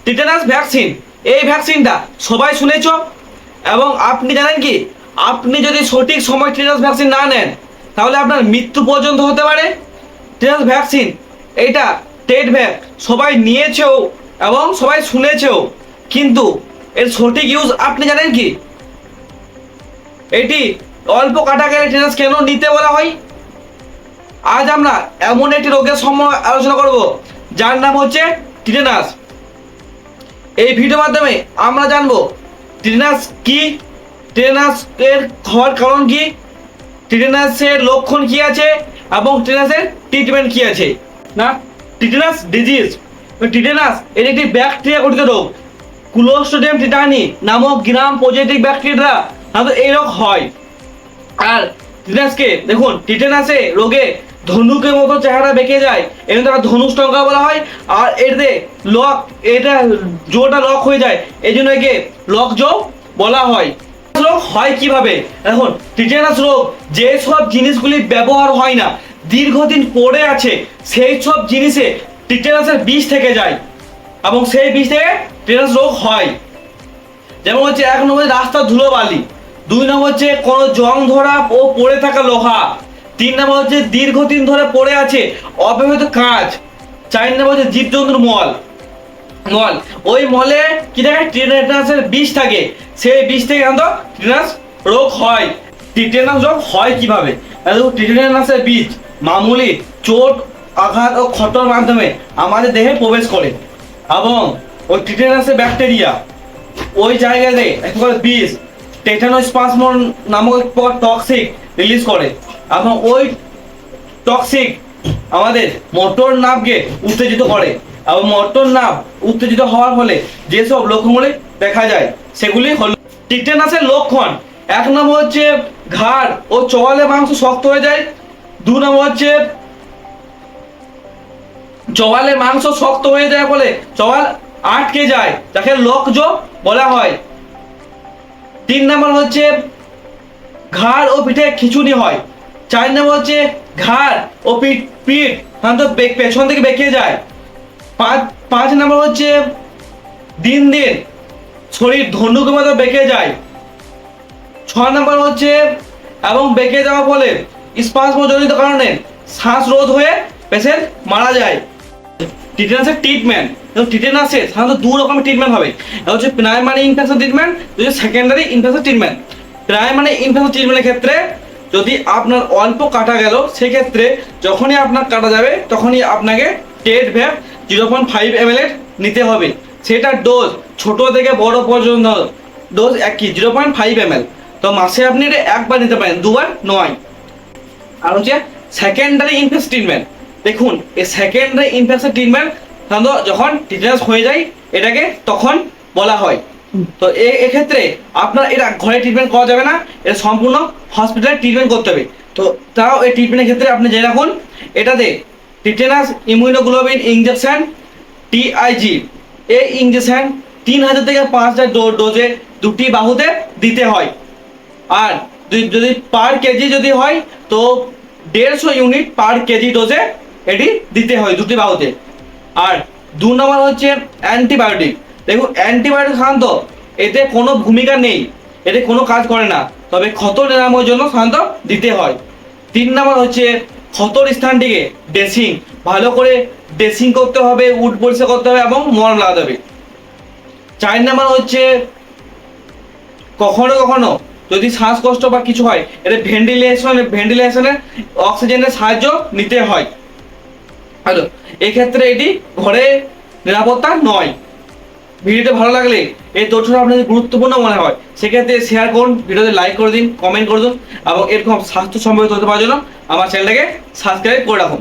Tetanus vaccine, এই ভ্যাকসিনটা সবাই শুনেছ এবং আপনি জানেন কি, আপনি যদি সঠিক সময় টিটেনাস ভ্যাকসিন না নেন তাহলে আপনার মৃত্যু পর্যন্ত হতে পারে। টিটেনাস ভ্যাকসিন এইটা টেট ভ্যাক সবাই নিয়েছেও এবং সবাই শুনেছেও, কিন্তু এর সঠিক ইউজ আপনি জানেন কি? এটি অল্প কাটা গেলে টিটেনাস কেন নিতে বলা হয়? আজ আমরা এমন একটি রোগের সম্বন্ধে আলোচনা করব যার নাম হচ্ছে টিটেনাস। এই ভিডিওর মাধ্যমে আমরা জানবো টিটেনাস কি, টিটেনাস এর হওয়ার কারণ কি, টিটেনাসের লক্ষণ কি আছে এবং টিটেনাসের ট্রিটমেন্ট কি আছে। না, টিটেনাস ডিজিজ, টিটেনাস এর একটি ব্যাকটেরিয়া গঠিত রোগ। ক্লোস্ট্রিডিয়াম টিটানি নামক গ্রাম পজিটিভ ব্যাকটেরিয়া এই রোগ হয়। আর টিটেনাসকে দেখুন, টিটেনাসে রোগে ধনুকের মতো চেহারা বেঁকে যায়, এবং তারা ধনুষ্টঙ্কা বলা হয়। আর এতে লক, এটা জোটা লক হয়ে যায়, এই জন্য একে লক জো বলা হয়। রোগ হয় কিভাবে? এখন টিটেনাস রোগ যেসব জিনিসগুলি ব্যবহার হয় না, দীর্ঘদিন পড়ে আছে, সেই সব জিনিসে টিটেনাসের বিষ থেকে যায় এবং সেই বিষ থেকে টিটেনাস রোগ হয়। যেমন হচ্ছে 1 নম্বর রাস্তার ধুলোবালি, 2 নম্বর হচ্ছে কোনো জং ধরা ও পড়ে থাকা লোহা, 3 নম্বর হচ্ছে দীর্ঘদিন ধরে পড়ে আছে অব্যবহৃত কাজ, 4 নম্বর হচ্ছে জীবজন্তুর মল। ওই মলে কি থাকে? টিটেনাসের বিষ থাকে, সেই বিষ থেকে টিটেনাস রোগ হয়। টিটেনাস রোগ হয় কিভাবে? টিটেনাসের বিষ মামুলি চোট, আঘাত ও ক্ষতর মাধ্যমে আমাদের দেহে প্রবেশ করে এবং ওই টিটেনাসের ব্যাকটেরিয়া ওই জায়গাতে বিষ টেটানোস্পাজমন নামক টক্সিক রিলিজ করে এবং ওই টক্সিক আমাদের মোটর নার্ভকে উত্তেজিত করে এবং মোটর নার্ভ উত্তেজিত হওয়ার ফলে যেসব লক্ষণগুলি দেখা যায় সেগুলি হল টিটেনাসের লক্ষণ। 1 নম্বর হচ্ছে ঘাড় ও চোয়ালের মাংস শক্ত হয়ে যায়, 2 নম্বর হচ্ছে চোয়ালের মাংস শক্ত হয়ে যায় বলে চোয়াল আটকে যায়, যাকে লকজো বলা হয়। 3 নম্বর হচ্ছে ঘাড় ও পিঠে খিঁচুনি হয়, 4 নম্বর হচ্ছে ঘাড় ও পিঠ পেছন থেকে বেঁকে যায়, 5 নম্বর হচ্ছে দিন দিন শরীর ধনুকের মতো বেঁকে যায়, 6 নম্বর হচ্ছে এবং বেঁকে যাওয়ার ফলে স্পাজমজনিত কারণে শ্বাসরোধ হয়ে পেশেন্ট মারা যায়। টিটেনাসের ট্রিটমেন্ট, টিটেনাসের সাধারণত 2 রকমের ট্রিটমেন্ট হবে, এটা হচ্ছে primary infection treatment, secondary infection treatment. Primary infection ট্রিটমেন্টের ক্ষেত্রে যদি আপনার অল্প কাটা গেল, সেক্ষেত্রে যখনই আপনার কাটা যাবে তখনই আপনাকে টেট ভ্যাক 0.5 ml নিতে হবে। সেটার ডোজ ছোট থেকে বড় পর্যন্ত ডোজ একই 0.5 ml। তো মাসে আপনি এটা একবার নিতে পারেন, 2 বার নয়। আর হচ্ছে সেকেন্ডারি ইনফেকশন ট্রিটমেন্ট। দেখুন, এই সেকেন্ডারি ইনফেকশন ট্রিটমেন্ট সাধারণত যখন টিটেনাস হয়ে যায় এটাকে তখন বলা হয়। তো এক্ষেত্রে আপনার এটা ঘরে ট্রিটমেন্ট করা যাবে না, এটা সম্পূর্ণ হসপিটালে ট্রিটমেন্ট করতে হবে। তো তাও এই ট্রিটমেন্টের ক্ষেত্রে আপনি জেনে রাখুন, এটাতে টিটেনাস ইমিউনোগ্লোবিন ইঞ্জেকশন TIG, এই ইঞ্জেকশন 3000 থেকে 5000 ডোজে 2টি বাহুতে দিতে হয়। আর যদি পার কেজি যদি হয় তো 150 ইউনিট পার কেজি ডোজে এটি দিতে হয় 2টি বাহুতে। আর 2 নম্বর হচ্ছে অ্যান্টিবায়োটিক। দেখুন, অ্যান্টিবায়োটিক সাধারণত এতে কোনো ভূমিকা নেই, এতে কোনো কাজ করে না, তবে ক্ষত নিরাময়ের জন্য সাধারণত দিতে হয়। 3 নম্বর হচ্ছে ক্ষতর স্থানটিকে ড্রেসিং, ভালো করে ড্রেসিং করতে হবে, উড পরিষ্কার করতে হবে এবং মলম লাগাতে হবে। 4 নম্বর হচ্ছে কখনো কখনো যদি শ্বাসকষ্ট বা কিছু হয়, এটা ভেন্টিলেশনের অক্সিজেনের সাহায্য নিতে হয়। হ্যালো, এক্ষেত্রে এটি ঘরে নিরাপত্তা নয়। ভিডিওটি ভালো লাগলে এই তথ্যটা আপনাদের গুরুত্বপূর্ণ মনে হয় সেক্ষেত্রে শেয়ার করুন, ভিডিওতে লাইক করে দিন, কমেন্ট করে দিন এবং এরকম স্বাস্থ্য সম্পর্কিত তথ্য পাওয়ার জন্য আমার চ্যানেলটাকে সাবস্ক্রাইব করে রাখুন।